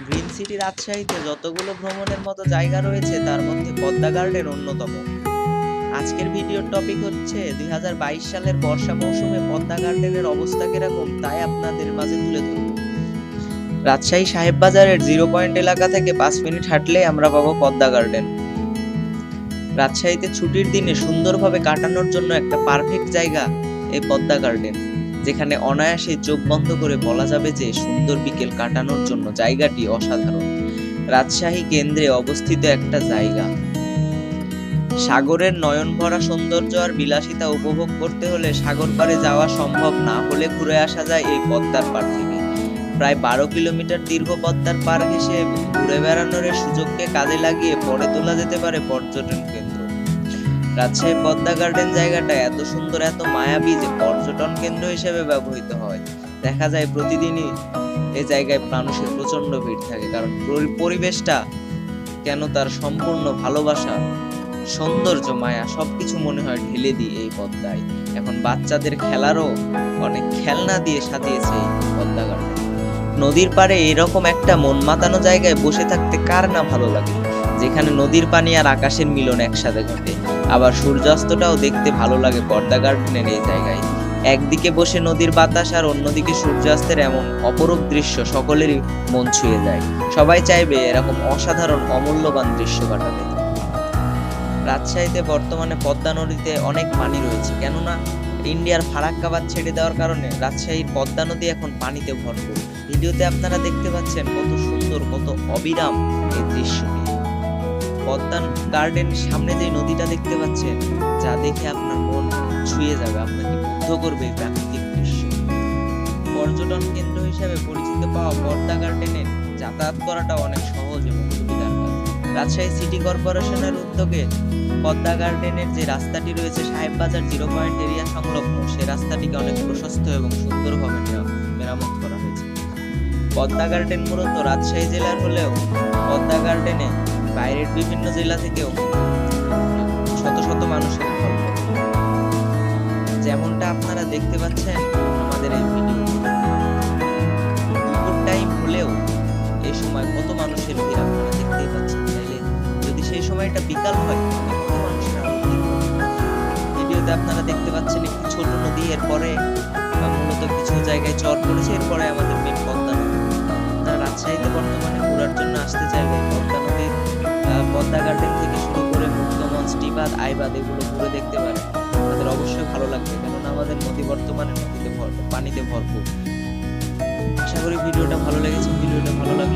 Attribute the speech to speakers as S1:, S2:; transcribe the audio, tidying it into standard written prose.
S1: Green city রাজশাহীতে যতগুলো ভ্রমণের মতো জায়গা রয়েছে তার মধ্যে পদ্মা গার্ডেন অন্যতম। আজকের ভিডিওর টপিক হচ্ছে ২০২২ সালের বর্ষা মৌসুমে পদ্মা গার্ডেনের অবস্থা কিরকম তাই আপনাদের মাঝে তুলে ধরব। রাজশাহী সাহেববাজারের 0 পয়েন্ট এলাকা থেকে 5 মিনিট হাঁটলেই আমরা পাবো পদ্মা গার্ডেন। রাজশাহীতে ছুটির দিনে সুন্দরভাবে কাটানোর জন্য একটা পারফেক্ট জায়গা এই পদ্মা গার্ডেন, যেখানে অনায়াসে চোখ বন্ধ করে বলা যাবে যে সুন্দর বিকেল কাটানোর জন্য জায়গাটি অসাধারণ। রাজশাহী কেন্দ্রে অবস্থিত একটা জায়গা। সাগরের নয়ন ভরা সৌন্দর্য আর বিলাসিতা উপভোগ করতে হলে সাগর পাড়ে যাওয়া সম্ভব না হলে ঘুরে আসা যায় এই পদ্মার পাড় থেকে। প্রায় 12 কিলোমিটার দীর্ঘ পদ্মার পাড় ঘেঁষে ঘুরে বেড়ানোর সুযোগকে কাজে লাগিয়ে পড়ে তোলা যেতে পারে পর্যটন কেন্দ্র। রাজশাহী পদ্মা গার্ডেন জায়গাটা এত সুন্দর, এত মায়াবী যে পর্যটন কেন্দ্র হিসেবে ব্যবহৃত হয়। দেখা যায় প্রতিদিনই এই জায়গায় মানুষের প্রচন্ড ভিড় থাকে, কারণ পরিবেশটা কেন তার সম্পূর্ণ ভালোবাসা, সৌন্দর্য, মায়া সবকিছু মনে হয় ঢেলে দিয়ে এই পদ্মায়। এখন বাচ্চাদের খেলারও অনেক খেলনা দিয়ে সাজিয়েছে এই পদ্মা গার্ডেন। নদীর পাড়ে এরকম একটা মন মাতানো জায়গায় বসে থাকতে কার না ভালো লাগে, যেখানে নদীর পানি আর আকাশের মিলন একসাথে ঘটে। আবার সূর্যাস্তটাও দেখতে ভালো লাগে পদ্মা গার্ডেনের এই জায়গায়। একদিকে বসে নদীর বাতাস আর অন্যদিকে সূর্যাস্তের এমন অপরূপ দৃশ্য সকলেরই মন ছুঁয়ে যায়। সবাই চাইবে এরকম অসাধারণ অমূল্যবান দৃশ্য কাটাতে। রাজশাহীতে বর্তমানে পদ্মা নদীতে অনেক পানি রয়েছে, কেননা ইন্ডিয়ার ফারাক্কা বাঁধ ছেড়ে দেওয়ার কারণে রাজশাহীর পদ্মা নদী এখন পানিতে ভরপুর। ভিডিওতে আপনারা দেখতে পাচ্ছেন কত সুন্দর, কত অবিরাম এই দৃশ্যটি। পদ্মা গার্ডেন সামনে যে নদীটা দেখতে পাচ্ছেন, যা দেখে আপনার মন ছুঁয়ে যাবে, আপনাকে মুগ্ধ করবে এই প্রাকৃতিক দৃশ্য। পর্যটন কেন্দ্র হিসেবে পরিচিত পাওয়া পদ্মা গার্ডেনে যাতায়াত করাটা অনেক সহজ এবং সুবিধার কাজ। রাজশাহী সিটি কর্পোরেশনের উদ্যোগে পদ্মা গার্ডেনের যে রাস্তাটি রয়েছে সাহেববাজার 0 পয়েন্ট এরিয়া সংলগ্ন, সেই রাস্তাটিকে অনেক প্রশস্ত এবং সুন্দরভাবে মেরামত করা হয়েছে। পদ্মা গার্ডেন মূলত রাজশাহী জেলার হলেও পদ্মা গার্ডেনে বাইরের বিভিন্ন জেলা থেকেও শত শত মানুষের ঢল পড়ে। যেমনটা আপনারা দেখতে পাচ্ছেন আমাদের এই ভিডিও, দুপুর টাইম হলেও এই সময় কত মানুষের ভিড় আপনারা দেখতেই পাচ্ছেন। তাইলে যদি সেই সময়টা বিকাল হয় তাহলে কত মানুষের আরো ভিড় হবে। ভিডিওতে আপনারা দেখতে পাচ্ছেন একটি ছোট নদী, এরপরে মূলত কিছু জায়গায় চর পড়েছে, এরপরে আমাদের মেন পদ্মা নদী। আপনারা রাজশাহীতে বর্তমানে ঘোরার জন্য আসতে চাইলে পদ্মা নদীর পদ্মা গার্ডেন থেকে শুরু করে কমন, স্টিবাদ, আইবাদ এগুলো ঘুরে দেখতে পারেন। তাদের অবশ্যই ভালো লাগবে, কেননা আমাদের নদী বর্তমানে পানিতে ভরপুর। আশা করি ভিডিওটা ভালো লেগেছে। ভিডিওটা ভালো লাগলে